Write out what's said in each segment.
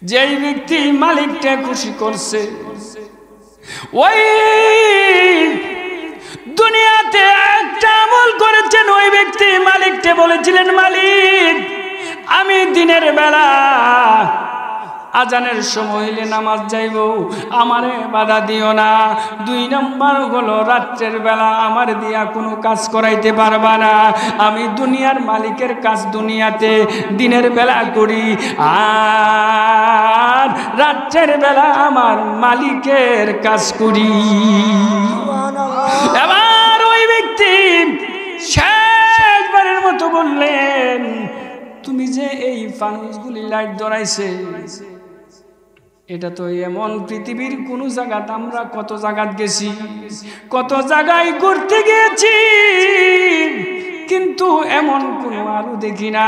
যেই ব্যক্তি মালিককে খুশি করছে, ওই দুনিয়াতে একটা আমল করেছেন, ওই ব্যক্তি মালিককে বলেছিলেন, মালিক আমি দিনের বেলা আজানের সময় হইলে নামাজ যাইব, আমারে বাধা দিও না। 2 নম্বর হলো রাত্রের বেলা আমার দিয়া কোনো কাজ করাইতে পারবা না। আমি দুনিয়ার মালিকের কাজ দুনিয়াতে দিনের বেলা করি, আর রাত্রের বেলা আমার মালিকের কাজ করি। এবার ওই ব্যক্তি শেষবারের মতো বললেন, তুমি যে এই ফানুসগুলি লাইট ধরাইছে, এটা তো এমন পৃথিবীর কোন জায়গাতে আমরা কত জায়গায় গেছি, কত জায়গায় ঘুরতে গিয়েছি, কিন্তু এমন কোন আলো দেখি না।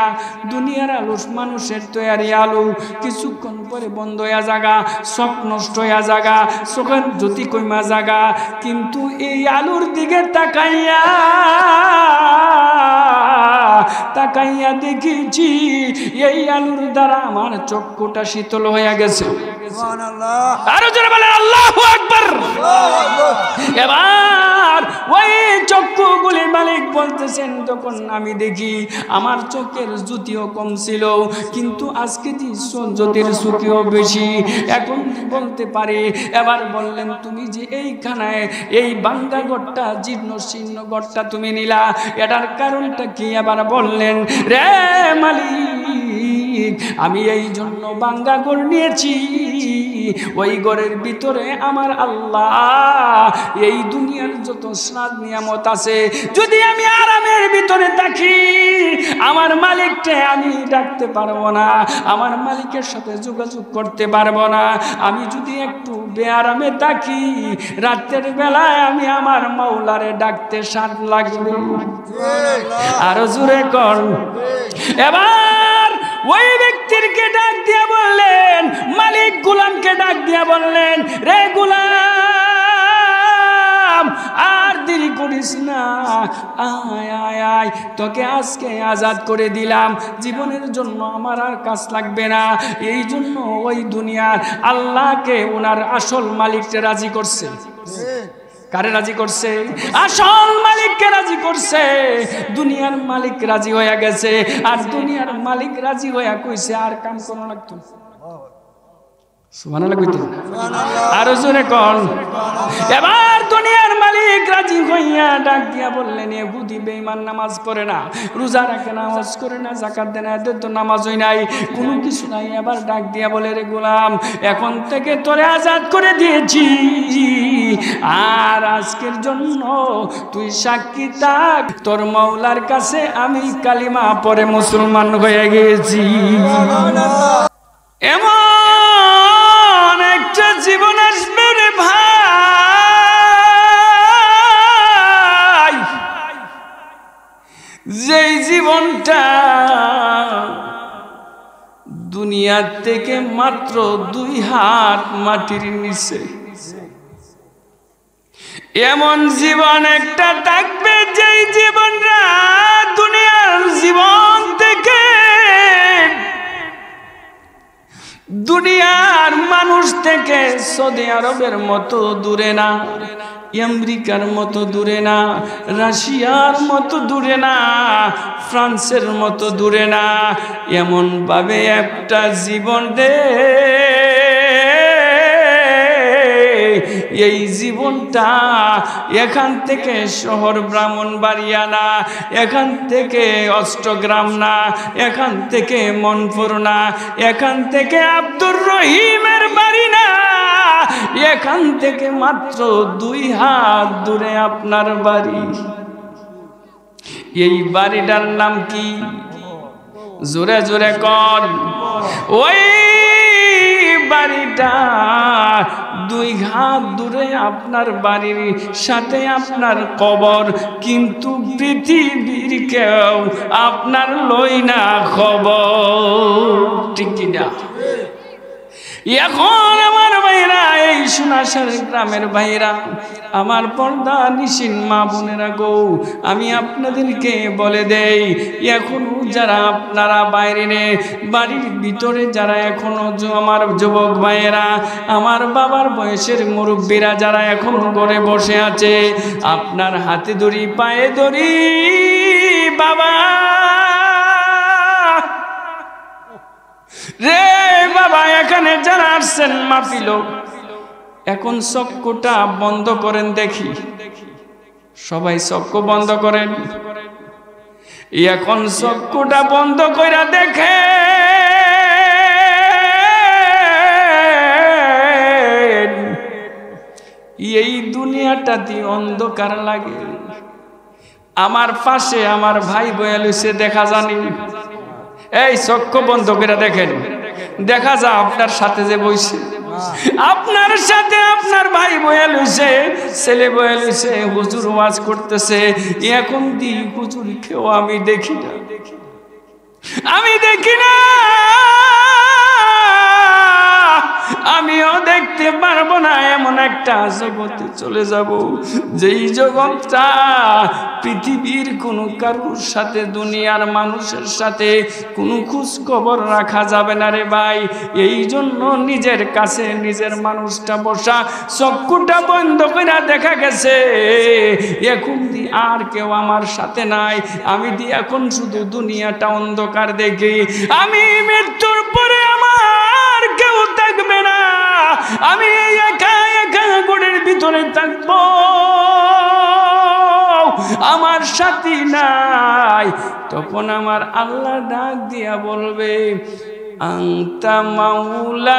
দুনিয়ার আলো মানুষের তৈরি আলো, কিছুক্ষণ পরে বন্ধ হইয়া জায়গা, চোখ নষ্ট হইয়া জায়গা, চোখের জ্যোতি কইমা জায়গা। কিন্তু এই আলোর দিকে তাকাইয়া দেখেছি, এই আলোর দ্বারা আমার চক্ষুটা শীতল হয়ে গেছে। আরো জোরে বলেন আল্লাহু আকবার। এবার ওই চক্ষুগুলির মালিক বলতেছেন, তখন আমি দেখি আমার চোখের জ্যোতিও কম ছিল, কিন্তু আজকে জ্যোতির জ্যোতিও বেশি, এখন বলতে পারি। এবার বললেন, তুমি যে এইখানায় এই বাঙ্গা ঘরটা, জীর্ণ শীর্ণ ঘরটা তুমি নিলা, এটার কারণটা কি? এবার বললেন, রে মালিক আমি এই জন্য বাঙ্গা ঘর নিয়েছি, ওই ঘরের ভিতরে আমার আল্লাহ এই দুনিয়ার যত স্বাদ নিয়ামত আছে, যদি আমি আরামের ভিতরে থাকি আমার মালিককে আমি ডাকতে পারবো না, আমার মালিকের সাথে যোগাযোগ করতে পারবো না। আমি যদি একটু বেআরামে থাকি, রাতের বেলায় আমি আমার মাওলারে ডাকতে স্বাদ লাগবে। আরো জোরে কর। এবার ওই ব্যক্তিকে ডাক দিয়া বললেন, মালিক গোলামকে ডাক দিয়া বললেন, রে গোলাম আর দেরি করিস না, আয় আয় আয়, তোকে আজকে আজাদ করে দিলাম, জীবনের জন্য আমার আর কাজ লাগবে না। এই জন্য ওই দুনিয়ার আল্লাহকে ওনার আসল মালিককে রাজি করছে। কারে রাজি করছে? আসল মালিককে রাজি করছে। দুনিয়ার মালিক রাজি হয়ে গেছে, আর দুনিয়ার মালিক রাজি হয়ে কইছে আর কাম করা লাগতো। সুবহানাল্লাহ কইতে আরো জোরে কোন। এবার দুনিয়ার মালিক রাজি হইয়া ডাক দিয়া বললেন, ইহুদি বেঈমান নামাজ পড়ে না, রোজা রাখে না, হজ করে না, যাকাত দেয় না, এদের তো নামাজই নাই, কোনো কিছু নাই। এবার ডাক দিয়া বলে, রে গোলাম এখন থেকে তোরে আজাদ করে দিয়েছি, আর আজকের জন্য তুই সাক্ষী থাক, তোর মাওলার কাছে আমি কালিমা পড়ে মুসলমান হয়ে গেছি। এমন একটা জীবন আসবে রে ভাই, যেই জীবনটা দুনিয়ার থেকে মাত্র 2 হাত মাটির নিচে। এমন জীবন একটা থাকবে, যেই জীবনটা দুনিয়ার জীবন থেকে, দুনিয়ার মানুষ থেকে সৌদি আরবের মতো দূরে না, আমেরিকার মতো দূরে না, রাশিয়ার মতো দূরে না, ফ্রান্সের মতো দূরে না, এমন ভাবে একটা জীবন দে, এই জীবনটা এখান থেকে শহর ব্রাহ্মণবাড়িয়া না, এখান থেকে অষ্টগ্রাম না, এখান থেকে মনপুর না, এখান থেকে আব্দুর রহিমের বাড়ি না, এখান থেকে মাত্র 2 হাত দূরে আপনার বাড়ি। এই বাড়িটার নাম কি? জোরে জোরে কর। ওই বাড়িটা 2 হাত দূরে আপনার বাড়ির সাথে আপনার কবর, কিন্তু পৃথিবীর কেউ আপনার লই না খবর, ঠিক কিনা? এখন আমার ভাইরা, এই সোনাসার গ্রামের ভাইরা, আমার পর্দা নিশিন মা বোনেরা গো, আমি আপনাদেরকে বলে দেই, এখনো যারা আপনারা বাইরে বাড়ির ভিতরে যারা এখনো আমার যুবক ভাইয়েরা, আমার বাবার বয়সের মুরব্বীরা যারা এখনো ঘরে বসে আছে, আপনার হাতে ধরি পায়ে ধরি বাবা রে, বাবা এখানে যারা আসছেন মাহফিল, এখন চক্ষুটা বন্ধ করেন দেখি, সবাই চক্ষু বন্ধ করেন। এখন চক্ষুটা বন্ধ করে দেখে এই দুনিয়াটাতে অন্ধকার লাগে। আমার পাশে আমার ভাই বয়ালুসে দেখা জানি, এই চক্ষু বন্ধ করে দেখেন, দেখা যা আপনার সাথে যে বইছে, আপনার সাথে আপনার ভাই বয়াল হইছে, ছেলে বয়াল হইছে, হুজুর ওয়াজ করতেছে, এখন দি হুজুর কেউ আমি দেখি না, আমি দেখি না, আমিও দেখতে পারবো না। এমন একটা জগতে চলে যাব, যেই জগৎটা পৃথিবীর কোনো কারুর সাথে, দুনিয়ার মানুষের সাথে কোনো খোঁজ খবর রাখা যাবে না রে ভাই। এই জন্য নিজের কাছে নিজের মানুষটা বসা, চক্ষুটা বন্ধ করে দেখা গেছে এখন দি আর কেউ আমার সাথে নাই, আমি দি এখন শুধু দুনিয়াটা অন্ধকার দেখি। আমি মৃত্যুর পরে আমার কেউ থাকবে না, আমি একা একা ঘরের ভিতরে থাকবো, আমার সাথী নাই। তখন আমার আল্লাহ ডাক দিয়া বলবে, আনতা মাওলানা,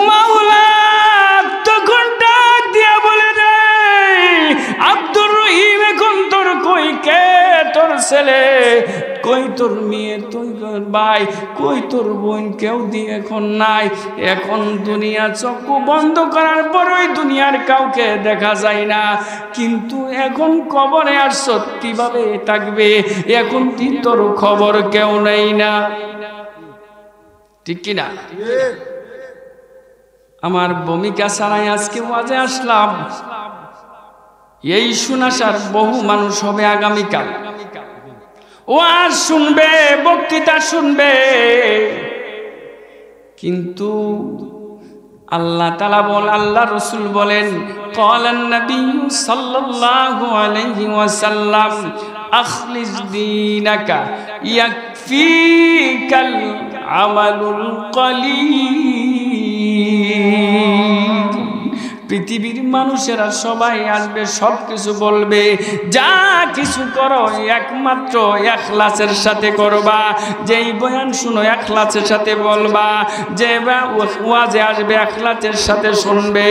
মাওলা তখন ডাক দিয়া বলে রে আব্দুর রহিম, এখন তোর কই, কে তোর ছেলে, কই তোর মেয়ে, তুই ভাই, কই তোর বোন, কেউ দিয়ে এখন নাই। এখন দুনিয়া চক্ষু বন্ধ করার পর ওই দুনিয়ার কাউকে দেখা যায় না, কিন্তু এখন কবরে আর সত্যিভাবে থাকবে, এখন তুই তোর খবর কেউ নেই না, ঠিক কিনা? আমার ভূমিকা ছাড়াই আজকে ওয়াজে আসলাম। এই সোনাসার বহু মানুষ হবে আগামীকাল, ওয়াজ শুনবে, বক্তৃতা শুনবে, কিন্তু আল্লাহ তাআলা আল্লাহ রাসূল বলেন, ক্বালান নবী সাল্লাল্লাহু আলাইহি ওয়াসাল্লাম, আখলিস দীনাকা ইয়াকফিকাল আমালুল কলিল। পৃথিবীর মানুষেরা সবাই আসবে, সব কিছু বলবে, যা কিছু করো একমাত্র ইখলাসের সাথে করবা, যেই বয়ান শুনো ইখলাসের সাথে বলবা, যে ওয়াজে আসবে ইখলাসের সাথে শুনবে,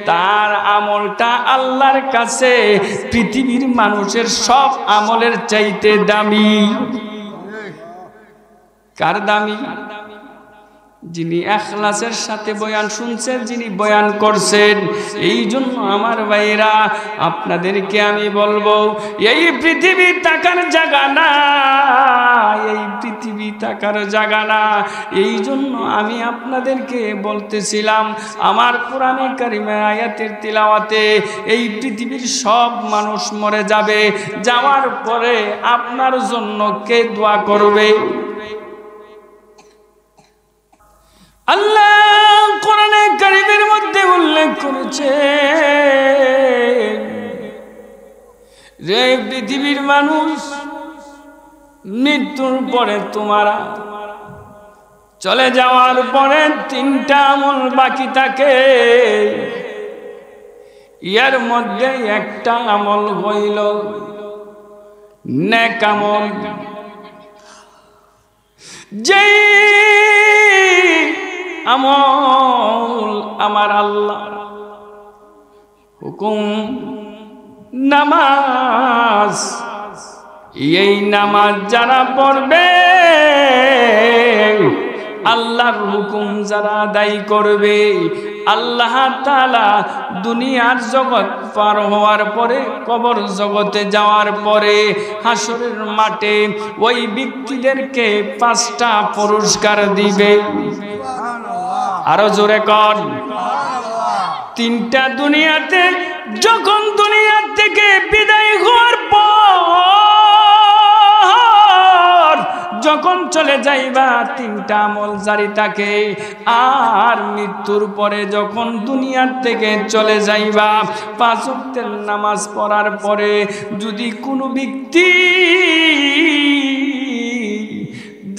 তার আমলটা আল্লাহর কাছে পৃথিবীর মানুষের সব আমলের চাইতে দামি। কার দামি? যিনি ইখলাসের সাথে বয়ান শুনছেন, যিনি বয়ান করছেন। এই জন্য আমার ভাইরা, আপনাদেরকে আমি বলবো, এই পৃথিবী টাকার জায়গা না, এই পৃথিবী টাকার জায়গা না। এই জন্য আমি আপনাদেরকে বলতেছিলাম, আমার কোরআনে কারিমের আয়াতের তিলাওয়াতে এই পৃথিবীর সব মানুষ মরে যাবে, যাওয়ার পরে আপনার জন্য কে দোয়া করবে? আল্লাহ কোরআনে কারীমের মধ্যে উল্লেখ করেছে, যে পৃথিবীর মানুষ মৃত্যুর পরে, তোমারা চলে যাওয়ার পরে তিনটা আমল বাকি থাকে, এর মধ্যে একটা আমল হইল নেক আমল। যেই আমল আমার আল্লাহ হুকুম নামাজ, এই নামাজ যারা পড়বে আল্লাহর হুকুম যারা আদায় করবে, আল্লাহ তাআলা দুনিয়ার জগৎ পার হওয়ার পরে, কবর জগতে যাওয়ার পরে, হাসরের মাঠে ওই ব্যক্তিদেরকে 5টা পুরস্কার দিবে। আরো জোরে কর। 3টা দুনিয়াতে, যখন দুনিয়া থেকে বিদায় হওয়ার পর যখন চলে যাইবা 3টা আমল জারি থাকে। আর মৃত্যুর পরে যখন দুনিয়ার থেকে চলে যাইবা 5 ওয়াক্তের নামাজ পড়ার পরে যদি কোনো ব্যক্তি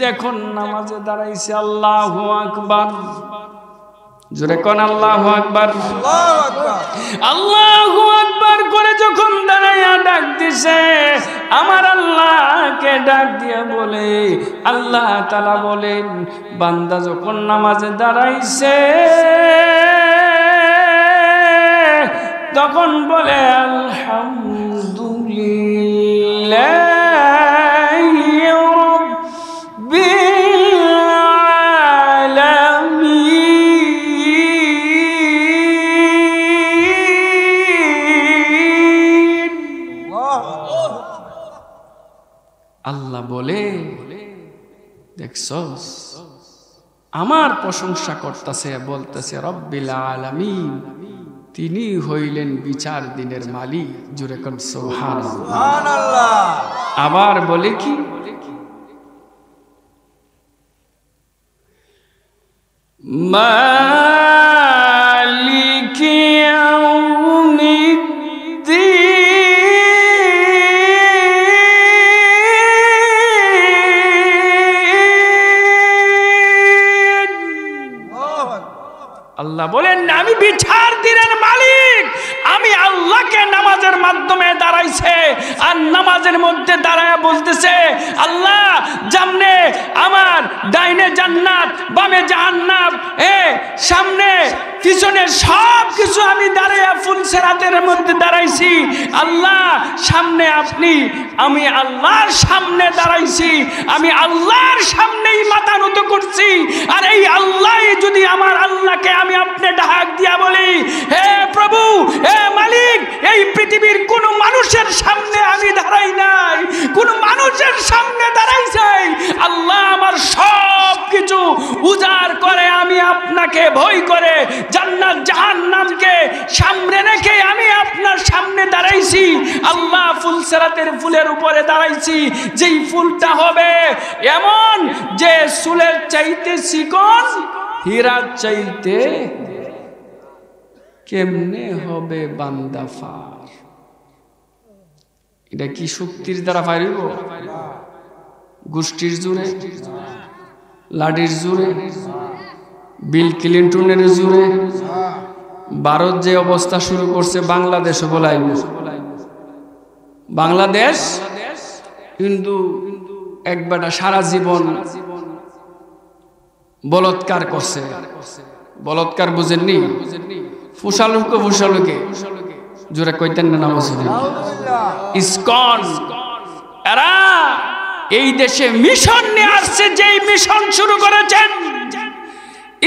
যখন নামাজে দাঁড়াইছে আল্লাহু আকবার, জোরে কোন আল্লাহু আকবার, আল্লাহু আকবার করে যখন দাঁড়াইয়া ডাক দিছে, আমার আল্লাহকে ডাক দিয়ে বলে, আল্লাহ তাআলা বলেন বান্দা যখন নামাজে দাঁড়াইছে তখন বলে আলহামদুলিল্লাহ আল্লাহ বলে, দেখছস আমার প্রশংসা করতেছে, বলতেছে রব্বিল আলামিন, তিনি হইলেন বিচার দিনের মালিক। জোরে কোন সুবহানাল্লাহ। আবার বলে কি, মালিকি আল্লাহ বলেন আমি বিচার দিনের মালিক। আমি আল্লাহকে নামাজের মাধ্যমে দাঁড়াইছে, আর নামাজের মধ্যে দাঁড়ায় বলতেছে আল্লাহ সামনে আমার ডাইনে জান্নাত, বামে জাহান্নাম, সামনে পিছনে সব কিছু আমি দাঁড়াইয়া ফুল সিরাতের মধ্যে দাঁড়াইছি। আল্লাহ সামনে আপনি, আমি আল্লাহর সামনে দাঁড়াইছি, আমি আল্লাহর সামনেই মাথা নত করছি। আর এই আল্লাহ যদি আমার আল্লাহকে আমি আপনি ডাক দিয়া বলি, হে প্রভু, হে মালিক, এই পৃথিবীর কোন মানুষের সামনে আমি দাঁড়াই নাই, কোন মানুষের সামনে দাঁড়াইছে, আল্লাহ আমার সব কিছু উজাড় করে আমি আপনাকে ভয় করে জান্নাত জাহান্নামকে সামনে রেখে আমি আপনার সামনে দাঁড়াইছি। আল্লাহ ফুল সিরাতের ফুলের উপরে দাঁড়াইছি, যেই ফুলটা হবে এমন যে চুলের চাইতে চিকন, হীরার চাইতে কেমনে হবে বান্দা ফার। এটা কি শক্তির দ্বারা পারিব? গোষ্ঠীর জোরে, লাঠির জোরে, বিল ক্লিন্টনের জোরে? ভারত যে অবস্থা শুরু করছে বাংলাদেশও বলাইব। বাংলাদেশ কিন্তু একবারটা সারা জীবন বলৎকার করছে। বলৎকার বুঝেননি? ফুসালুকে ফুসালুকে জোরে কইতেন না নামাজ। ইসকন এরা এই দেশে মিশন নিয়ে আসছে, যেই মিশন শুরু করেছেন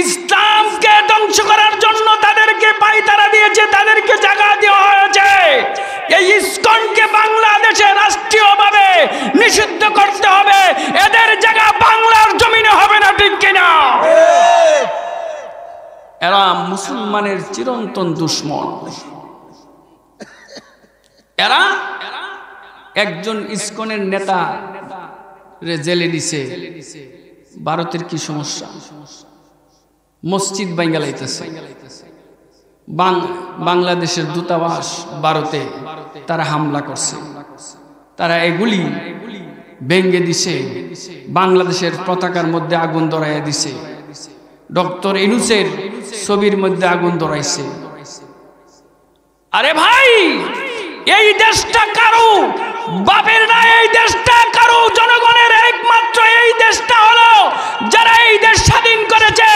ইসলামকে ধ্বংস করার জন্য, তাদেরকে পায়তারা দিয়েছে, তাদেরকে জায়গা দেওয়া হয়েছে। এই ইসকনকে বাংলাদেশে রাষ্ট্রীয়ভাবে নিষিদ্ধ করতে হবে। এদের জায়গা বাংলার জমিনে হবে না, ঠিক কিনা? এরা মুসলমানের চিরন্তন দুশ্মন। এরা একজন ইসকনের নেতা রে জেলে দিছে। ভারতের কি সমস্যা? মসজিদ বাঙ্গালাইতেছে। বাংলাদেশের দূতাবাস ভারতে তারা হামলা করছে, তারা এগুলি ভেঙ্গে দিছে, বাংলাদেশের পতাকার মধ্যে আগুন ধরাইয়া দিছে, ডক্টর ইউনূসের ছবির মধ্যে আগুন ধরাইছে। আরে ভাই, এই দেশটা কারো বাপের না, এই দেশটা কারো জনগণের। একমাত্র এই দেশটা হলো যারা এই দেশ স্বাধীন করেছে,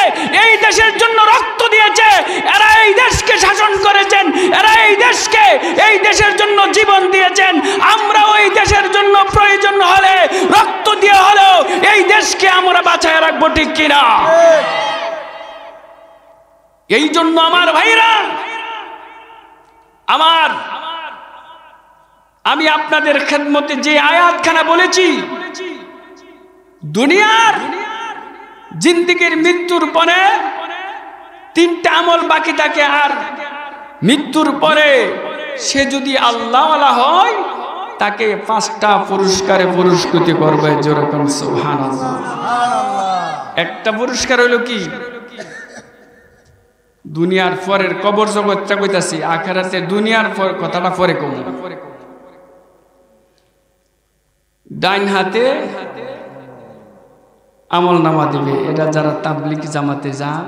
এই দেশের জন্য রক্ত দিয়েছে, এরা এই দেশকে শাসন করেছেন, এরা এই দেশকে, এই দেশের জন্য জীবন দিয়েছেন। আমরা ওই দেশের জন্য প্রয়োজন হলে রক্ত দিয়ে হলেও এই দেশকে আমরা বাঁচায় রাখবো, ঠিক কিনা? এই জন্য আমার ভাইরা, আমি আপনাদের খেদমতে যে আয়াতখানা বলেছি, দুনিয়ার জিন্দেগির মৃত্যুর পরে তিনটা আমল বাকি থাকে, আর মৃত্যুর পরে সে যদি আল্লাহওয়ালা হয় তাকে 5টা পুরস্কারে পুরস্কৃত করবে। যেরকম সুবহানাল্লাহ। একটা পুরস্কার হইল কি, দুনিয়ার পরের কবর জগৎটা কইতাছি, আখিরাতে দুনিয়ার পর কথাটা পরে কম। ডাইন হাতে আমল নামা দিবে। এটা যারা তাবলিগ জামাতে যান,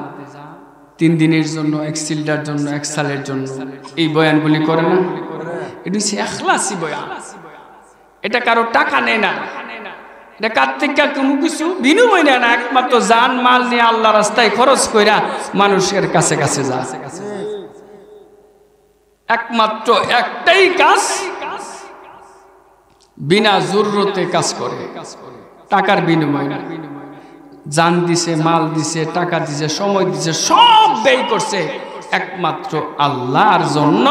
3 দিনের জন্য, 1 সিলটার জন্য, 1 সালের জন্য এই বয়ানগুলি করে না, এটা হচ্ছে ইখলাসি বয়ান। এটা কারো টাকা নেয় না, এটা কার থেকে কোনো কিছু বিনিময় নেয় না, একমাত্র জান মাল নিয়ে আল্লাহ রাস্তায় খরচ কইরা মানুষের কাছে কাছে যায়। একমাত্র একটাই কাজ, বিনা জরুরতে কাজ করে, টাকার বিনিময় না। জান দিছে, মাল দিছে, টাকা দিছে, সময় দিছে, সব ব্যয় করছে একমাত্র আল্লাহর জন্য।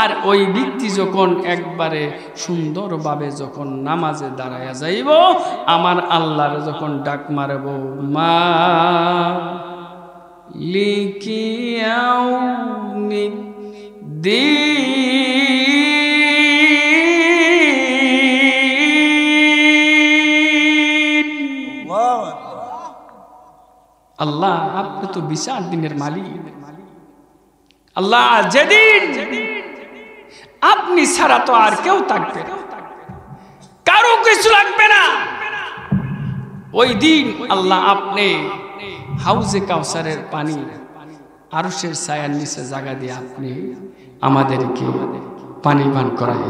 আর ওই ব্যক্তি যখন একবারে সুন্দরভাবে যখন নামাজে দাঁড়ায়া যাইব, আমার আল্লাহর যখন ডাক মারব, মালিকি ইয়াউমিদ্দিন, আল্লাহ আপনি তো বিচার দিনের মালিক। আল্লাহ যেদিন আপনি ছাড়া তো আর কেউ থাকবে না, কারো কিছু লাগবে না, ওই দিন আল্লাহ আপনি হাউজে কাউসারের পানি আরশের ছায়ার নিচে জায়গা দিয়ে আপনি আমাদেরকে পানি পান করাই।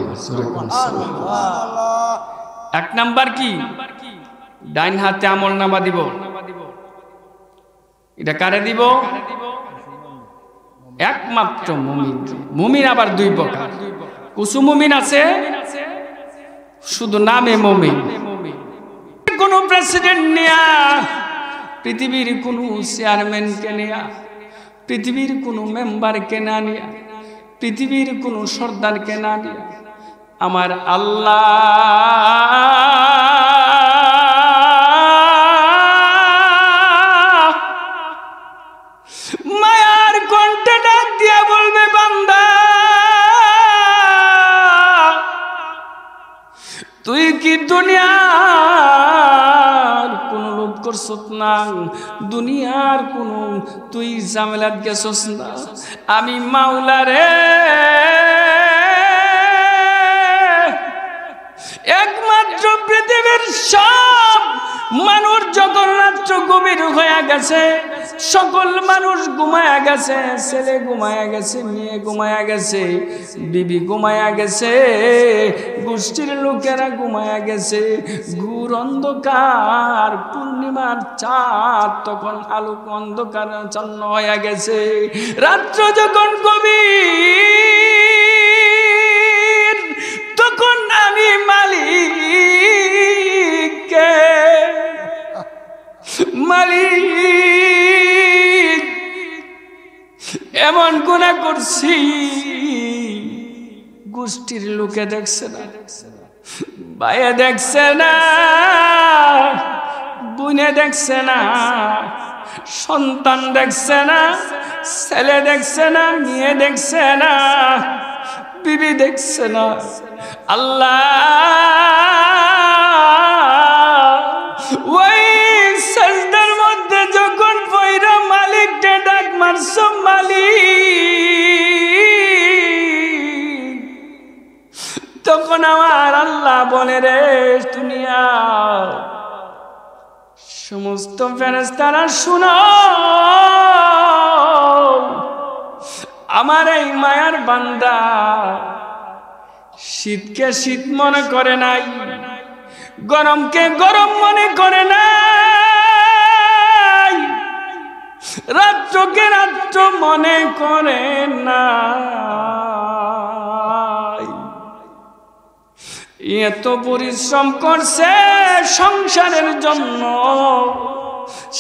1 নাম্বার কি, ডাইন হাতে আমল নামা দিব। এটা কারে দিব? একমাত্র মুমিন। মুমিন আবার 2 প্রকার। কিছু মুমিন আছে শুধু নামে মুমিন। কোন প্রেসিডেন্ট নেয়া, পৃথিবীর কোন চেয়ারম্যানকে নেয়া, পৃথিবীর কোন মেম্বারকে না নিয়া, পৃথিবীর কোন সর্দারকে না নিয়া, আমার আল্লাহ মায়ার কণ্ঠে ডাক দিয়া বলবে, বান্দা তুই কি দুনিয়ার কোন লোভ করছত না, দুনিয়ার কোন তুই ঝামেলাত গেছস না, আমি মাওলা রে একমাত্র পৃথিবীর সব মানুষ যখন রাত্র গভীর হয়ে গেছে, সকল মানুষ ঘুমায়া গেছে, ছেলে ঘুমায়া গেছে, মেয়ে ঘুমায়া গেছে, বিবি ঘুমায়া গেছে, গোষ্ঠীর লোকেরা ঘুমায়া গেছে, ঘোর অন্ধকার, পূর্ণিমার চাঁদ তখন আলোক অন্ধকার চন্ন হয়ে গেছে, রাত্র যখন গভীর, তখন আমি মালিক এমন গুনাহ করছি, গোষ্ঠীর লোকে দেখছে না, ভাইয়ে দেখছে না, বোনে দেখছে না, সন্তান দেখছে না, ছেলে দেখছে না, মেয়ে দেখছে না, বিবি দেখছে না। আল্লাহ ওই সাজদার মধ্যে যখন পয়রা মালিককে ডাক মারছ, মালিক, তখন আমার আল্লাহ বলে, রে দুনিয়া সমস্ত ফেরেশতারা শুনো, আমার এই মায়ার বান্দা শীতকে শীত মনে করে নাই, গরমকে গরম মনে করে নাই, রাত্রকে রাত্র মনে করে নাই, এত পরিশ্রম করছে সংসারের জন্য,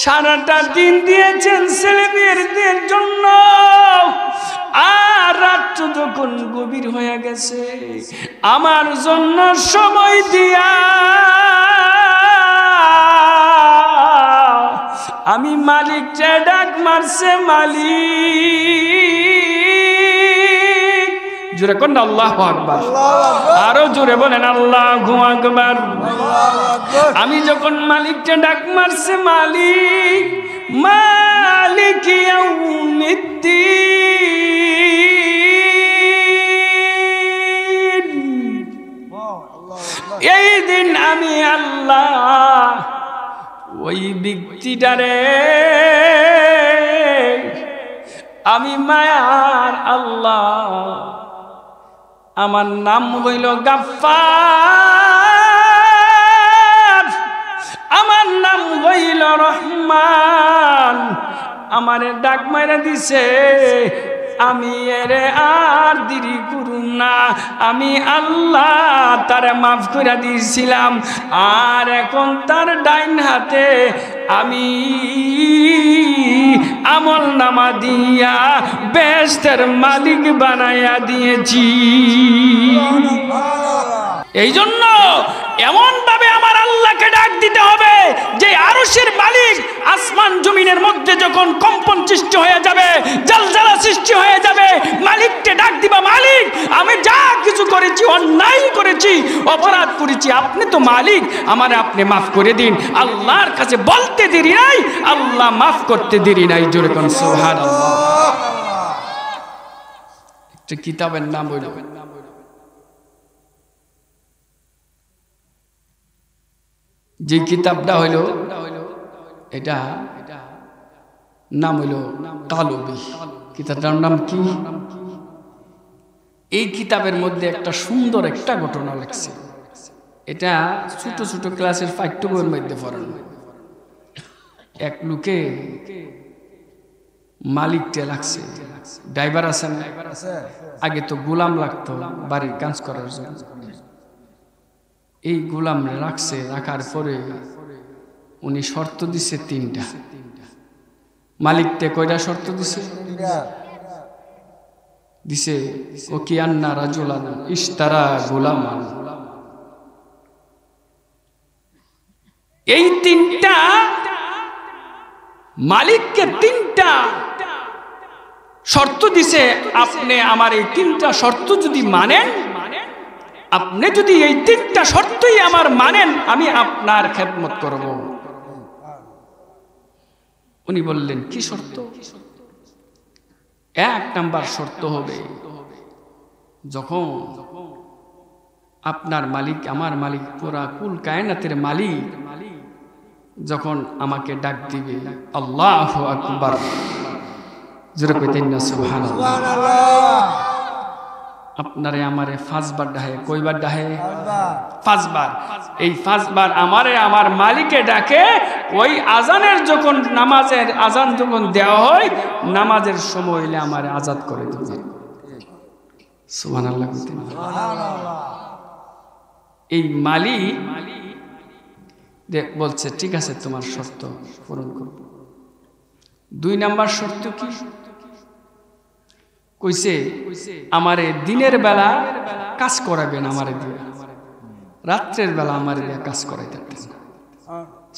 সারাটা দিন দিয়েছেন ছেলে মেয়েদের জন্য, আর রাত যখন গভীর হয়ে গেছে আমার জন্য সময় দিয়া আমি মালিককে ডাক মারছে, মালিক। জোরে কোন আল্লাহু আকবার, আরো জোরে বলেন আল্লাহু আকবার। আমি যখন মালিককে ডাক মারছে, মালিক মালিক ইয়াউমিদ্দিন, এই দিন আমি আল্লাহ ওই ব্যক্তিটারে আমি মায়ার আল্লাহ, আমার নাম হইল গাফফার, আমার নাম হইল রহমান, আমারে ডাক মাইরা দিছে, আমি এরে আর দেরি করুম না, আমি আল্লাহ তারে মাফ করে দিয়েছিলাম, আর এখন তার ডাইন হাতে আমি আমল নামা দিয়া বেহেশতের মালিক বানাইয়া দিয়েছি। এই জন্য এমন ভাবে আমার আল্লাহকে ডাক দিতে হবে যে আরশের মালিক আসমান জমিনের মধ্যে যখন কম্পন সৃষ্টি হয়ে যাবে, জালজালা সৃষ্টি হয়ে যাবে, মালিককে ডাক দিবা, মালিক আমি যা কিছু করেছি, অন্যায় করেছি, অপরাধ করেছি, আপনি তো মালিক, আমারে আপনি মাফ করে দিন। আল্লাহর কাছে বলতে দেরি নাই, আল্লাহ মাফ করতে দেরি নাই। জোরে কোন সুবহানাল্লাহ। একটা কিতাবের নাম হইল যে কিতাবটা হইল এটা নাম হইল কালবি। কিতাবটার নাম কি? এই কিতাবের মধ্যে একটা সুন্দর একটা ঘটনা লেখছে, এটা ছোট ছোট ক্লাসের পাঠ্যবইয়ের মধ্যে পড়ানো। এক লোকে মালিকটা লাগছে, ড্রাইভার আছে না, আগে তো গোলাম লাগতো বাড়ির কাজ করার জন্য, এই গোলাম রাখছে, রাখার পরে উনি শর্ত দিছে তিনটা। মালিককে কয়টা শর্ত দিছে? দিছে ও কি আন্না রাজুলান ইশতারা গোলামান, এই তিনটা মালিককে তিনটা শর্ত দিছে, আপনি আমার এই তিনটা শর্ত যদি মানেন, আপনি যদি এই তিনটা শর্তই আমার মানেন, আমি আপনার খেদমত করব। উনি বললেন কি শর্ত? এক নাম্বার শর্ত হবে, যখন আপনার মালিক, আমার মালিক, পুরা কুল কায়নাতের মালিক যখন আমাকে ডাক দিবে আল্লাহু আকবার, জোরে কইতেন না সুবহানাল্লাহ, আপনারে আমারে 5 বার ডাকে। কয়বার ডাকে? 5 বার। এই 5 বার আমারে আমার মালিকে ডাকে। ওই আজানের যখন নামাজের আজান যখন দেওয়া হয়, নামাজের সময় হইলে আমারে আজাদ করে দিবে। সুবহানাল্লাহ। এই মালিক বলছে ঠিক আছে তোমার শর্ত পূরণ করব। 2 নাম্বার শর্ত কি? কইছে আমারে দিনের বেলা কাজ করাবেন, আমারে দিয়ে রাত্রের বেলা আমারে দিয়ে কাজ করাইতেন না।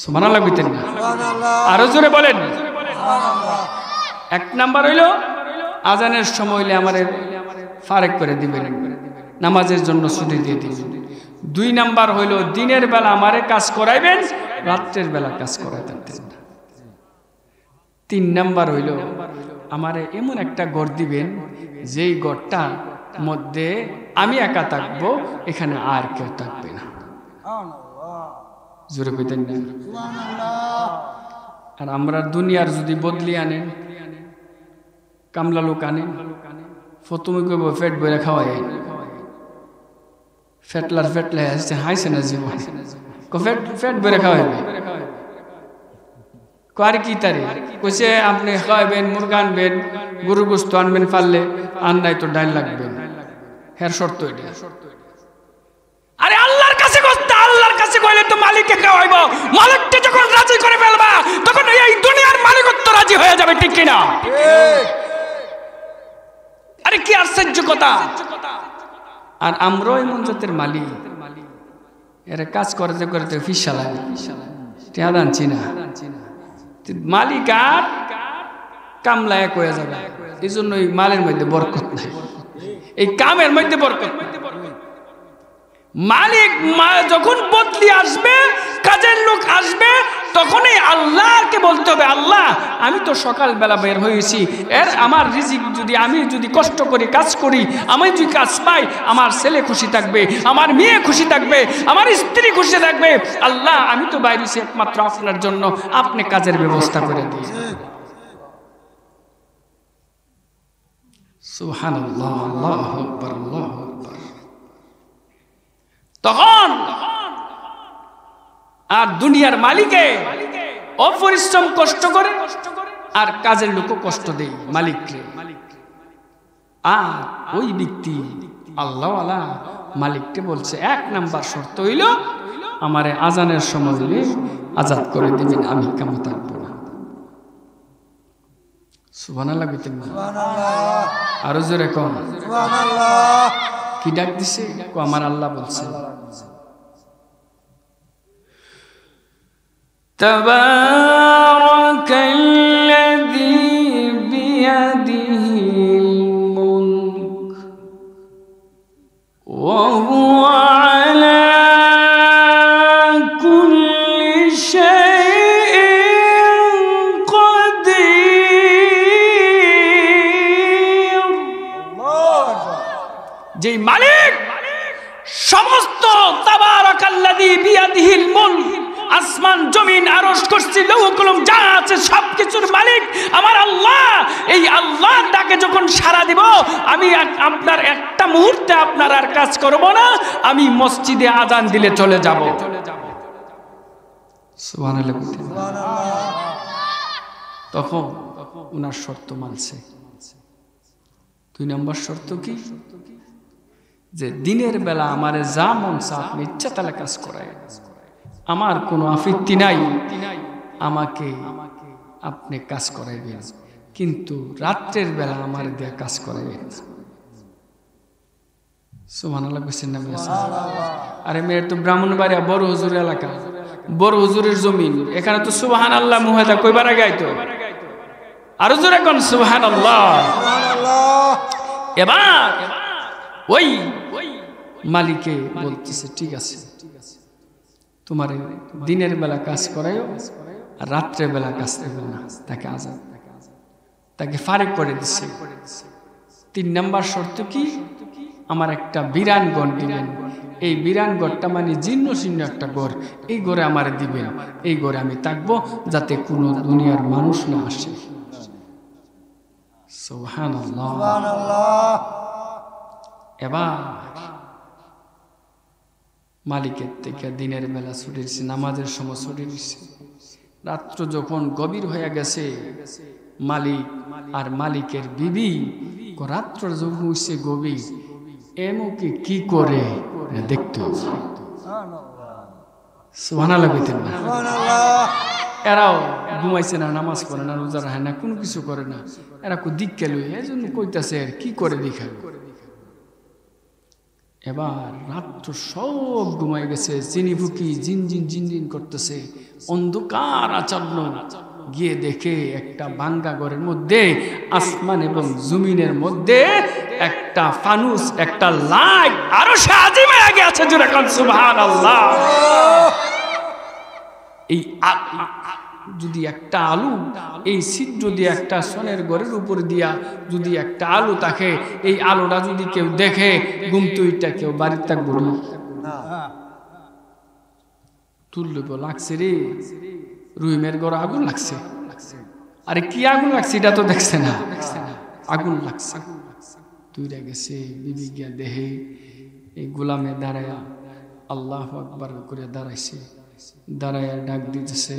সুবহানাল্লাহ কইতেন না? আরো জোরে বলেন। 1 নাম্বার হইল আজানের সময় হইলে আমারে ফারেক করে দিবেন, নামাজের জন্য ছুটি দিয়ে দিবেন। 2 নাম্বার হইল দিনের বেলা আমারে কাজ করাইবেন, রাত্রের বেলা কাজ করাইতেন না। 3 নাম্বার হইল আমারে এমন একটা ঘর দিবেন যেই ঘরটা মধ্যে আমি একা থাকবো, এখানে আর কেউ থাকবে না। জোরে কইতেন না? আর আমরা দুনিয়ার যদি বদলি আনেন, কামলা লোক আনেন, প্রথমে কইব পেট ভরে খাওয়াই, ফেটলার ফেটলে হাইছে না জীবন, পেট ভরে খাওয়াইবে। কার কি তারে কইছে আপনি খাওয়াবেন, মুরগা আনবেন, গরু গোস্ত আনবেন, পারলে আর নাই তো ডাল লাগবে, হের শর্ত এটা। আরে আল্লাহর কাছে কইতে, আল্লাহর কাছে কইলে তো মালিককে খাওয়াইবো, মালিককে যখন রাজি করে ফেলবা তখন আর আমরাও এমন জাতের মালিক, এরা কাজ করতে করতে ফিসা লাগে, টিয়া দানছি না, মালিক আর কামলা এক হয়ে যাবে। এই জন্য এই মালের মধ্যে বরকত নাই, এই কামের মধ্যে বরকত নাই। মালিক যখন বদলি আসবে, কাজের লোক আসবে, তখনই আল্লাহকে বলতে হবে, আল্লাহ আমি তো সকালবেলা বের হয়েছি, আমার রিজিক আমি যদি কষ্ট করি, কাজ করি, আমি যদি কাজ পাই, আমার ছেলে খুশি থাকবে, আমার মেয়ে খুশি থাকবে, আমার স্ত্রী খুশি থাকবে। আল্লাহ আমি তো বাইরেছি একমাত্র আপনার জন্য, আপনি কাজের ব্যবস্থা করে দিন। সুবহানাল্লাহ, আল্লাহু আকবার, আল্লাহু আকবার। তখন আর দুনিয়ার মালিকে অপরিশ্রম কষ্ট করে, আর কাজের লোকও কষ্ট দেয় মালিককে। আর ওই ব্যক্তি আল্লাহওয়ালা মালিককে বলছে, 1 নাম্বার শর্ত হইল আমারে আজানের সময় হইলে আজাদ করে দিবেন, আমি কামে থাকবো না। সুবহানাল্লাহ কইতেন না? আরো জোরে কোন সুবহানাল্লাহ। কি ডাক দিছে? আমার আল্লাহ বলছে, তাবারাকাল্লাযী বিয়াদিহিল মুলক ওয়া হুয়া আলা কুল্লি শাইইন কাদির। যেই মালিক সমস্ত, তাবারাকাল্লাযী বিয়াদিহিল মুলক, আসমান জমিন আরশ কুরসি লৌহ কলম যা আছে সবকিছুর মালিক আমার আল্লাহ। এই আল্লাহর ডাকে যখন সাড়া দিব, আমি আপনার একটা মুহূর্তে আপনার আর কাজ করব না, আমি মসজিদে আজান দিলে চলে যাব। সুবহানাল্লাহ। তখন উনার শর্ত মানছে। 2 নম্বর শর্ত কি? যে দিনের বেলা আমারে যা মন চা আপনি ইচ্ছা তাহলে কাজ করায়, আমার কোনো আপত্তি নাই, আমাকে আপনি কাজ করাইবেন, কিন্তু রাত্রের বেলা আমার দিয়ে কাজ করাইবেন। সুবহানাল্লাহ বলছেন না? আরে মেয়ের তো ব্রাহ্মণবাড়িয়া বড় হুজুর এলাকা, বড় হুজুরের জমিন, এখানে তো সুবহানাল্লাহ মুহাদা কইবার আগে আইতো। আরো জোরে কোন সুবহানাল্লাহ। এবার ওই মালিকে বলতেছে, ঠিক আছে তোমার দিনের বেলা কাজ করাইও, আর রাত্রের বেলা কাজ করবে না। তাকে আজাদ, তাকে ফারেক করে দিচ্ছে। 3 নম্বর শর্ত কি? আমার একটা বিরান ঘর দিবেন, এই বিরান ঘরটা মানে জীর্ণ শীর্ণ একটা ঘর, এই ঘরে আমার দিবেন, এই ঘরে আমি থাকবো, যাতে কোনো দুনিয়ার মানুষ না আসে। সুবহানাল্লাহ। এবার মালিকের থেকে দিনের বেলা ছুটে দিচ্ছে, নামাজের সময় ছুটে দিচ্ছে। রাত্র যখন গভীর হয়ে গেছে, মালিক আর মালিকের বিবি রাত্র যখন হচ্ছে গভীর, এমনকি কি করে দেখতে হবে। সুবহানাল্লাহ কইতেন না? এরাও ঘুমাইছে না, নামাজ পড়ে না, রোজা রাখে না, কোনো কিছু করে না, এরা কো দিক্কে লই, এই জন্য কইতাছে কি করে দেখাবে। এবার রাত্র সব ঘুমাই গেছে, চিনি ফুকি জিন জিন জিন জিন করতেছে, অন্ধকার আচ্ছন্ন। গিয়ে দেখে একটা ভাঙ্গা ঘরের মধ্যে, আসমান এবং জমিনের মধ্যে একটা ফানুস, একটা লাইট আরো সাজিমে আগে আছে। জোরে কোন সুবহানাল্লাহ। এই যদি একটা আলু, এই ছিদ্র দিয়ে একটা সোনের ঘরের উপর দিয়া যদি একটা আলু থাকে, এই আলুটা যদি কেউ দেখে, ঘুমতুইটা কেউ বাড়ির থাকবো না, তুললে লাগছে রে, রুইমের ঘরে আগুন লাগছে। আরে কি আগুন লাগছে এটা তো দেখছে না, আগুন লাগছে। তুইরা গেছে, বিবি গিয়া দেহে এই গোলামে দাঁড়ায়া আল্লাহু আকবার করে দাঁড়াইছে, দাঁড়ায়া ডাক দিতেছে,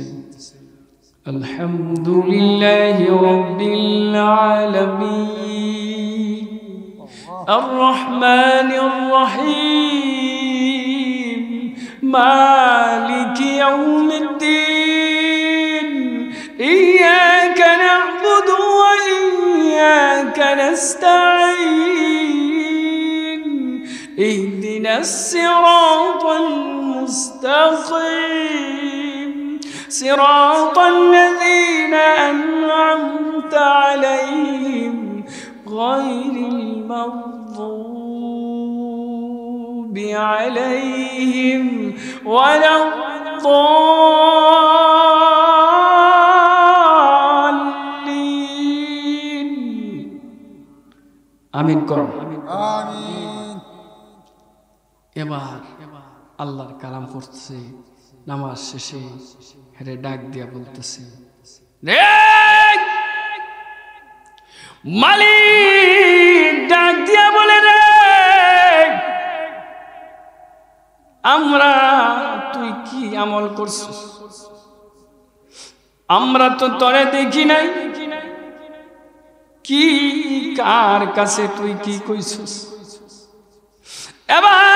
আলহামদুলিল্লাহি রাব্বিল আলামিন আর রহমানির রহিম মালিকি ইয়াউমিদ্দিন ইয়্যাকা না'বুদু ওয়া ইয়্যাকা নাস্তাঈন اهدنا الصراط المستقيم صراط الذين أنعمت عليهم غير المغضوب عليهم ولا الضالين آمين করুন আমিন এবার আল্লাহর কালাম পড়ছে নামাজ শেষে হেরে ডাক দিয়া বলতেছে রে মালিক ডাক দিয়া বলে রে আমরা তুই কি আমল করছিস আমরা তো তরে দেখি নাই কি কার কাছে তুই কি কইছিস এবার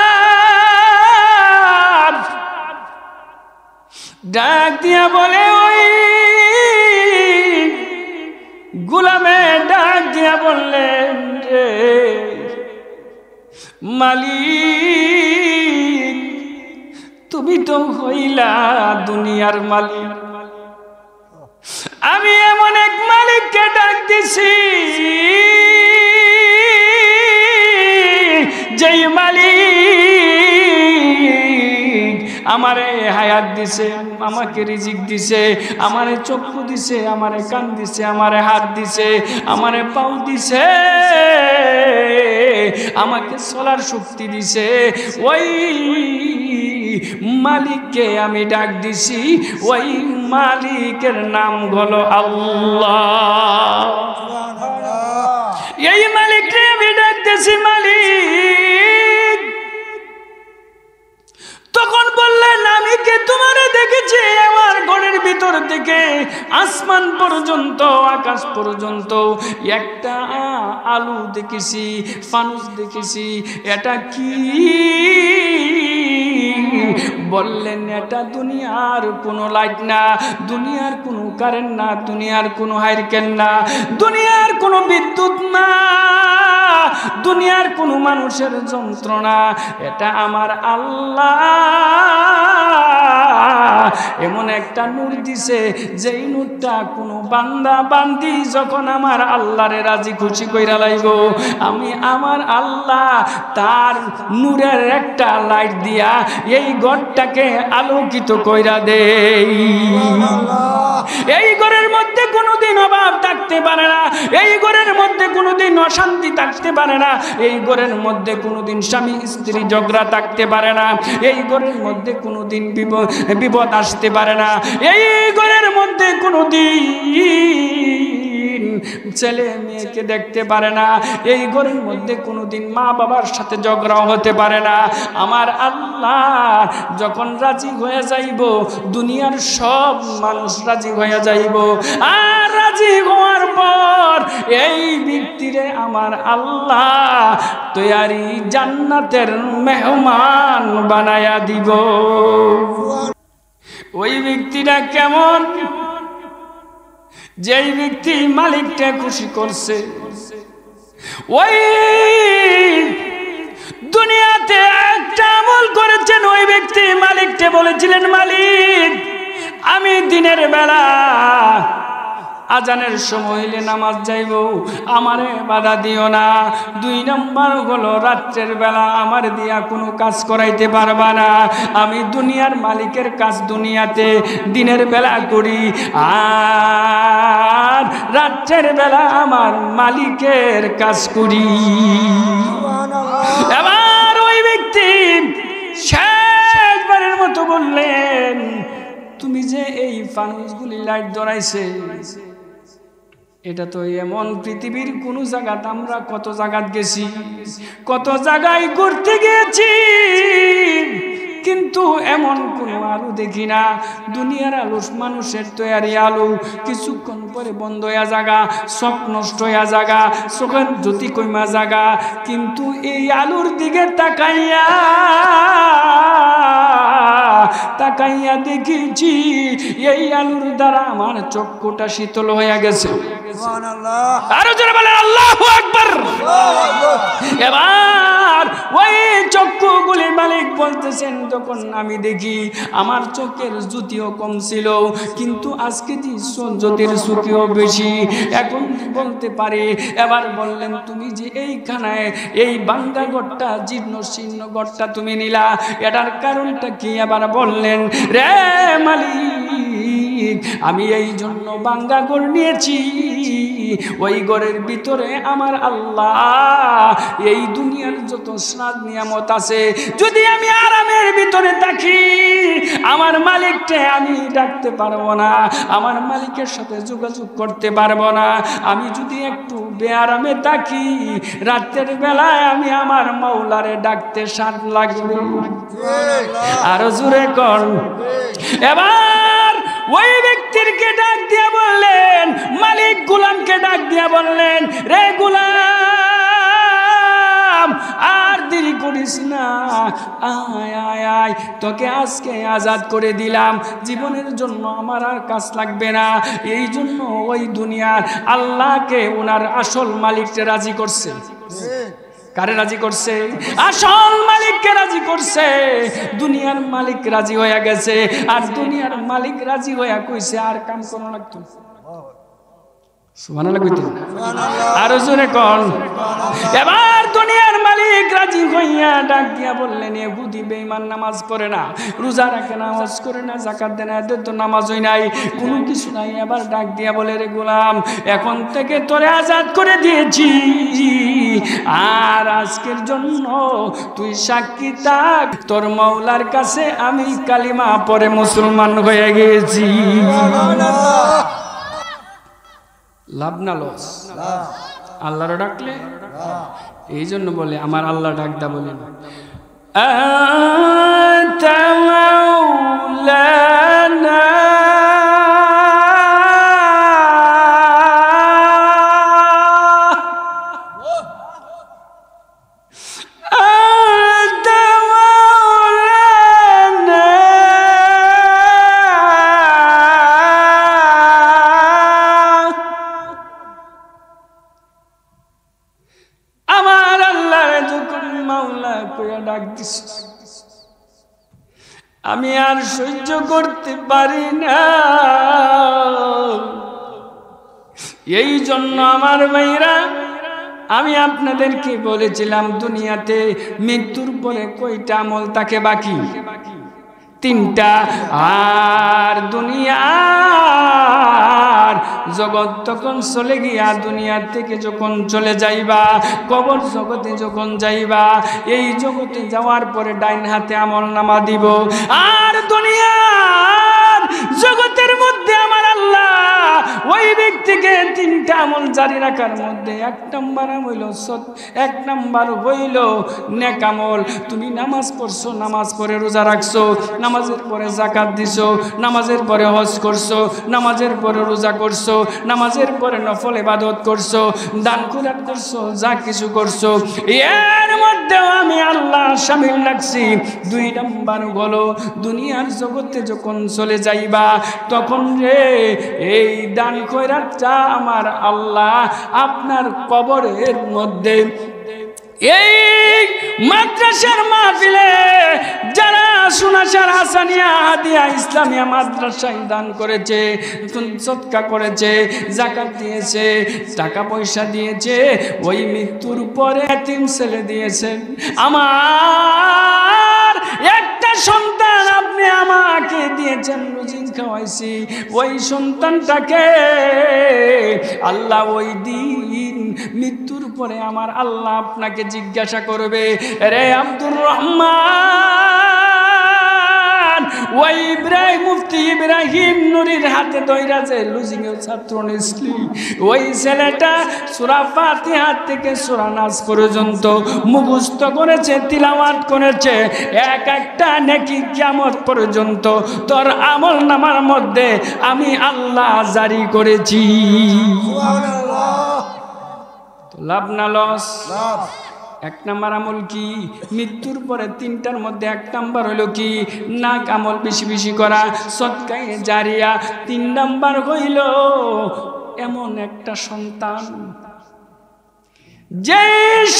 ডাক দিয়া বলে ওই গোলামে ডাক দিয়া বললেন রে মালিক তুমি তো হইলা দুনিয়ার মালিক আমি এমন এক মালিককে ডাক দিছি যেই মালিক আমারে হায়াত দিছে আমাকে রিজিক দিছে আমারে চক্ষু দিছে আমারে কান দিছে আমারে হাত দিছে আমারে পাও দিছে আমাকে চলার শক্তি দিছে ওই মালিককে আমি ডাক দিছি ওই মালিকের নাম হলো আল্লাহ এই মালিককে আমি ডাক দিছি মালিক তখন বললেন আমি কি তোমারে দেখেছি আমার ঘরের ভিতর থেকে আসমান পর্যন্ত আকাশ পর্যন্ত একটা আলু দেখেছি ফানুস দেখেছি এটা কি বললেন এটা দুনিয়ার কোনো লাইট না দুনিয়ার কোনো কারেন্ট না দুনিয়ার কোনো হাইরকেন না দুনিয়ার কোনো বিদ্যুৎ না দুনিয়ার কোনো মানুষের যন্ত্রণা এটা আমার আল্লাহ এমন একটা নূর দিছে যেই নূরটা কোনো বান্দা বান্দি যখন আমার আল্লাহরে রাজি খুশি কইরা লাইব আমি আমার আল্লাহ তার নূরের একটা লাইট দিয়া এই ঘরটাকে আলোকিত কইরা দেই এই ঘরের মধ্যে কোনোদিন অভাব থাকতে পারে না এই ঘরের মধ্যে কোনোদিন অশান্তি থাকতে পারে না এই ঘরের মধ্যে কোনোদিন স্বামী স্ত্রী ঝগড়া থাকতে পারে না এই ঘরের মধ্যে কোনোদিন বিপদ আসতে পারে না এই ঘরের মধ্যে কোনোদিন ছেলে মেয়েকে দেখতে পারে না এই ঘরের মধ্যে কোনোদিন মা বাবার সাথে ঝগড়া হতে পারে না আমার আল্লাহ যখন রাজি হয়ে যাইব দুনিয়ার সব মানুষ রাজি হয়ে যাইব আর রাজি হওয়ার পর এই ব্যক্তিরে আমার আল্লাহ তৈয়ারি জান্নাতের মেহমান বানায়া দিব ওই ব্যক্তিটা কেমন যেই ব্যক্তি মালিককে খুশি করছে ওই দুনিয়াতে একটা আমল করেছেন ওই ব্যক্তি মালিককে বলেছিলেন মালিক আমি দিনের বেলা আজানের সময় হইলে নামাজ যাইব আমারে বাধা দিও না দুই নম্বর হলো রাত্রের বেলা আমার দিয়া কোনো কাজ করাইতে পারবা না আমি দুনিয়ার মালিকের কাজ দুনিয়াতে দিনের বেলা করি আর রাত্রের বেলা আমার মালিকের কাজ করি এবার ওই ব্যক্তি শেষবারের মতো বললেন তুমি যে এই ফানুসগুলি লাইট ধরাইছে এটা তো এমন পৃথিবীর কোন জায়গাতে আমরা কত জায়গাত গেছি কত জায়গায় ঘুরতে গেছি কিন্তু এমন কোন আলো দেখি না দুনিয়ার আলো মানুষের তৈরি আলো কিছুক্ষণ পরে বন্ধ হয়ে জায়গা চোখ নষ্ট হয়ে জায়গা চোখের জ্যোতি কইমা জায়গা কিন্তু এই আলোর দিকে তাকাইয়া তাকাইয়া দেখেছি এই আলুর দ্বারা আমার চক্ষুটা শীতল হয়ে গেছে। আরো জোরে বলেন আল্লাহু আকবার। এবার ওই চক্ষুগুলি মালিক বলতেছেন, তখন আমি দেখি আমার চোখের জ্যোতিও কম ছিল, কিন্তু আজকে জ্যোতির ঝুঁকিও বেশি। এখন বলতে পারি, এবার বললেন তুমি যে এইখানে এই বাঙ্গা ঘরটা, জীর্ণ শীর্ণ ঘরটা তুমি নিলা, এটার কারণটা কি? এবার বললেন, রে মালিক, আমি এই জন্য বাঙ্গা ঘর নিয়েছি, ওই ঘরের ভিতরে আমার আল্লাহ এই দুনিয়ার যত স্বাদ নিয়ামত আছে, যদি আমি আরামের ভিতরে থাকি আমার মালিককে আমি ডাকতে পারবো না, আমার মালিকের সাথে যোগাযোগ করতে পারবো না। আমি যদি একটু বেআরামে থাকি, রাতের বেলায় আমি আমার মাওলারে ডাকতে স্বাদ লাগবে। আরো জোরে কর। এবার ওই ব্যক্তিকে ডাক দিয়া বললেন, মালিক গোলামকে ডাক দিয়া বললেন, রে গোলাম, আর দেরি করিস না, আয় আয় আয়, তোকে আজকে আজাদ করে দিলাম, জীবনের জন্য আমার আর কাজ লাগবে না। এই জন্য ওই দুনিয়ার আল্লাহকে ওনার আসল মালিককে রাজি করছে। কারে রাজি করছে? আসল মালিককে রাজি করছে। দুনিয়ার মালিক রাজি হয়ে গেছে, আর দুনিয়ার মালিক রাজি হয়ে কইছে আর কাম করা লাগতো। সুবহানাল্লাহ কইতে আরো জোরে কোন। এবার দুনিয়ার মালিক রাজি হইয়া ডাক দিয়া বললেন, ইহুদি বেঈমান নামাজ পড়ে না, রোজা রাখে না, হজ করে না, যাকাত দেয় না, এদের তো নামাজই নাই, কোনো কিছু নাই। এবার ডাক দিয়া বলে, রে গোলাম, এখন থেকে তোরে আজাদ করে দিয়েছি, আর আজকের জন্য তুই সাক্ষী থাক, তোর মাওলার কাছে আমি কালিমা পড়ে মুসলমান হয়ে গেছি। লাভ না লস? আল্লাহর ডাকলে এই জন্য বলে, আমার আল্লাহ ডাকদা বলেন, আনতা মাওলানা আমি আর সহ্য করতে পারি না। এই জন্য আমার ভাইরা, আমি আপনাদেরকে বলেছিলাম দুনিয়াতে মৃত্যুর পরে কয়টা আমল থাকে বাকি? 3টা। আর দুনিয়ার জগৎ তখন চলে গিয়া, দুনিয়ার থেকে যখন চলে যাইবা, কবর জগতে যখন যাইবা, এই জগতে যাওয়ার পরে ডাইন হাতে আমল নামা দিব, আর দুনিয়ার জগতের মধ্যে আমার আল্লাহ ওই ব্যক্তিকে 3টা আমল জারি রাখার মধ্যে 1 নম্বর হইল এক নম্বর হইল নেক আমল। তুমি নামাজ পড়ছো, নামাজ পড়ে রোজা রাখছো, নামাজের পরে যাকাত দিছো, নামাজের পরে হজ করছো, নামাজের পরে রোজা করছো, নামাজের পরে নফল ইবাদত করছো, দান খয়রাত করছো, যা কিছু করছো, এর মধ্যেও আমি আল্লাহ শামিল রাখছি। 2 নম্বর হলো দুনিয়ার জগতে যখন চলে যাইবা, তখন রে এই দান খয়রাতটা আমার আল্লাহ আপনার কবরের মধ্যে, এই মাদ্রাসার মাহফিলে যারা সুনাসার হাসানিয়া হাদিয়া ইসলামিয়া মাদ্রাসায় দান করেছে, সদকা করেছে, যাকাত দিয়েছে, টাকা পয়সা দিয়েছে, ওই মৃত্যুর পরে এতিম ছেলে দিয়েছেন, আমার একটা সন্তান আপনি আমাকে দিয়েছেন, রুজি খাওয়াইছি, ওই সন্তানটাকে আল্লাহ ওই দিন মৃত্যুর পরে আমার আল্লাহ আপনাকে জিজ্ঞাসা করবে, রে আব্দুর রহমান, ওই ইব্রাহিম মুফতি ইব্রাহিম নুরির হাতে দইরা যে লুজিং এর ছাত্র নিসলি, ওই ছেলেটা সূরা ফাতিহা থেকে সূরা নাস পর্যন্ত মুখস্থ করেছে, তিলাওয়াত করেছে, এক একটা নেকি কিয়ামত পর্যন্ত তোর আমল নামার মধ্যে আমি আল্লাহ জারি করেছি। সুবহানাল্লাহ। তো লাভ না লস? লাভ। এক নাম্বার আমল কি? মৃত্যুর পরে তিনটার মধ্যে এক নাম্বার হলো কি? নাক আমল বেশি বেশি করা, সদকায়ে জারিয়া। 3 নাম্বার হইল এমন একটা সন্তান, যে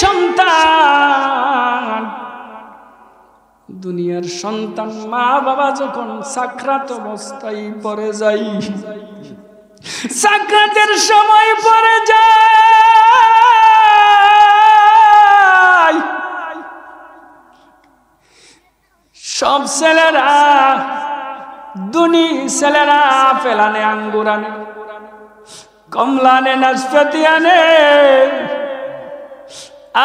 সন্তান দুনিয়ার সন্তান মা বাবা যখন সাকরাত অবস্থায় পড়ে যায়, সাকরাতের সময় পড়ে যায়, সব ছেলেরা ছেলেরা আপেল আনে, আঙ্গুর আনে, কমলা আনে, নাশপাতি আনে,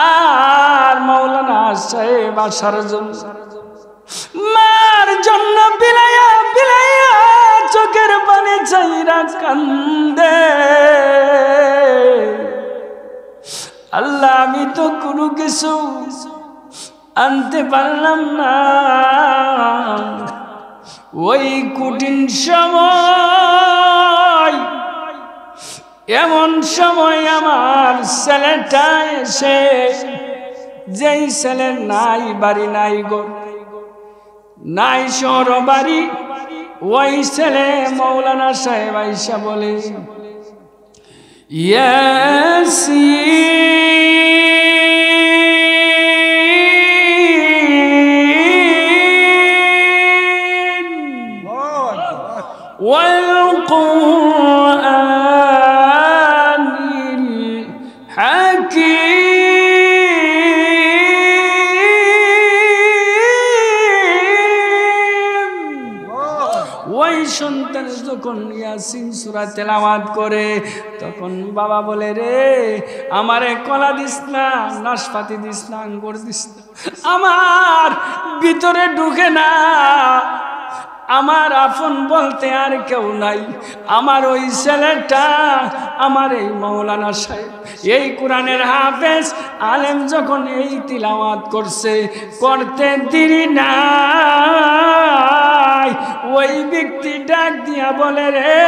আর মাওলানা সাহেব আসার জন্য মার জন্য বিলাইয়া বিলাইয়া চোখের পানি চাইরা কান্দে। আল্লাহ আমি তো কোনো কিছু আনতে পারলাম না। ওই কঠিন সময়, এমন সময় আমার ছেলেটা এসে, যেই ছেলের নাই বাড়ি নাই ঘর নাই শহর বাড়ি, ওই ছেলে মাওলানা সাহেব আইসা বলে, ইয়াসিন ওয়াল কুরআনিল হাকীম। ওই সন্তান যখন ইয়াসিন সূরা তেলাওয়াত করে, তখন বাবা বলে, রে আমারে কলা দিস না, নাশপাতি দিস না, আঙ্গুর দিস না, আমার ভিতরে ঢুকে না। আমার আপন বলতে আর কেউ নাই, আমার ওই ছেলেটা, আমার এই মাওলানা সাহেব, এই কোরআনের হাফেজ আলেম যখন এই তিলাওয়াত করছে, করতে দেরি নাই, ওই ব্যক্তি ডাক দিয়া বলে, রে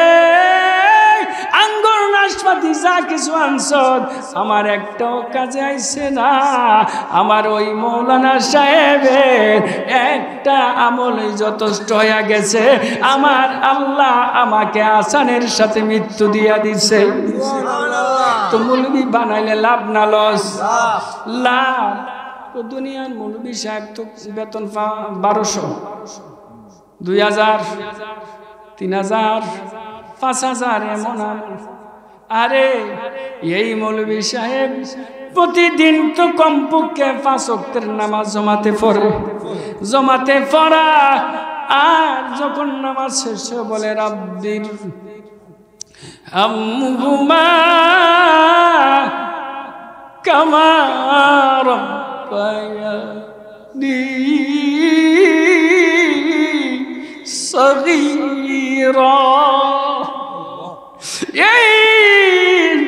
আঙ্গুর নাশপাতি যা কিছু আনছদ আমার একটাও কাজে আইছে না। আমার ওই মাওলানা সাহেবের একটা আমলই যথেষ্ট হয়ে গেছে। আমার আল্লাহ আমাকে আসানের সাথে মৃত্যু দিয়া দিছে। তো মৌলবি বানাইলে লাভ না লস? লাভ। তো দুনিয়ার মৌলবি সাহেব তো বেতন 1200, 2000, 3000, 5000 এমন। আরে এই মৌলবি সাহেব প্রতিদিন তো কমপক্ষে 5 ওয়াক্তের নামাজ জমাতে পড়া। আর যখন নামাজ শেষ বলে, রাব্বির হামহুমা কামা রাব্বায়ানি সগীরা। এই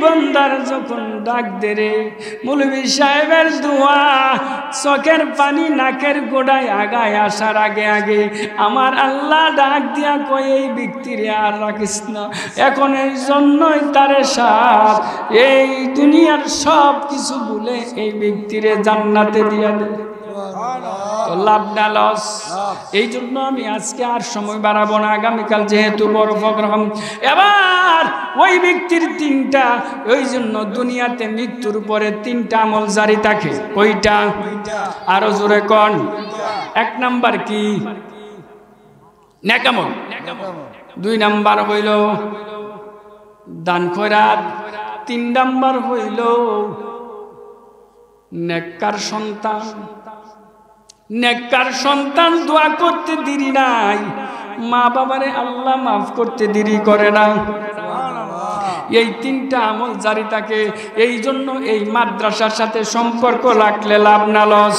বান্দার যখন ডাক দে রে, মৌলবি সাহেবের দোয়া, চোখের পানি নাকের গোড়ায় আগায় আসার আগে আগে আমার আল্লাহ ডাক দিয়া কই, এই ব্যক্তিরে আর রাখিস না। এখন এই জন্যই তারে সাথ এই দুনিয়ার সব কিছু ভুলে এই ব্যক্তিরে জান্নাতে দিয়া দে। লাভ না লস? এই জন্য আমি আজকে আর সময় বাড়াবো না, আগামীকাল যেহেতু বড় প্রোগ্রাম। এবার ওই ব্যক্তির 3টা, ওই জন্য দুনিয়াতে মৃত্যুর পরে 3টা আমল জারি থাকে। কয়টা? আরো জোরে কন। 1 নাম্বার কি? নেক আমল। 2 নাম্বার হইল দান খয়রাত। 3 নাম্বার হইল নেককার সন্তান। নেককার সন্তান দোয়া করতে দেরি নাই, মা বাবারে আল্লাহ মাফ করতে দেরি করে না। এই 3টা আমল জারি থাকে। এই জন্য এই মাদ্রাসার সাথে সম্পর্ক রাখলে লাভ না লস?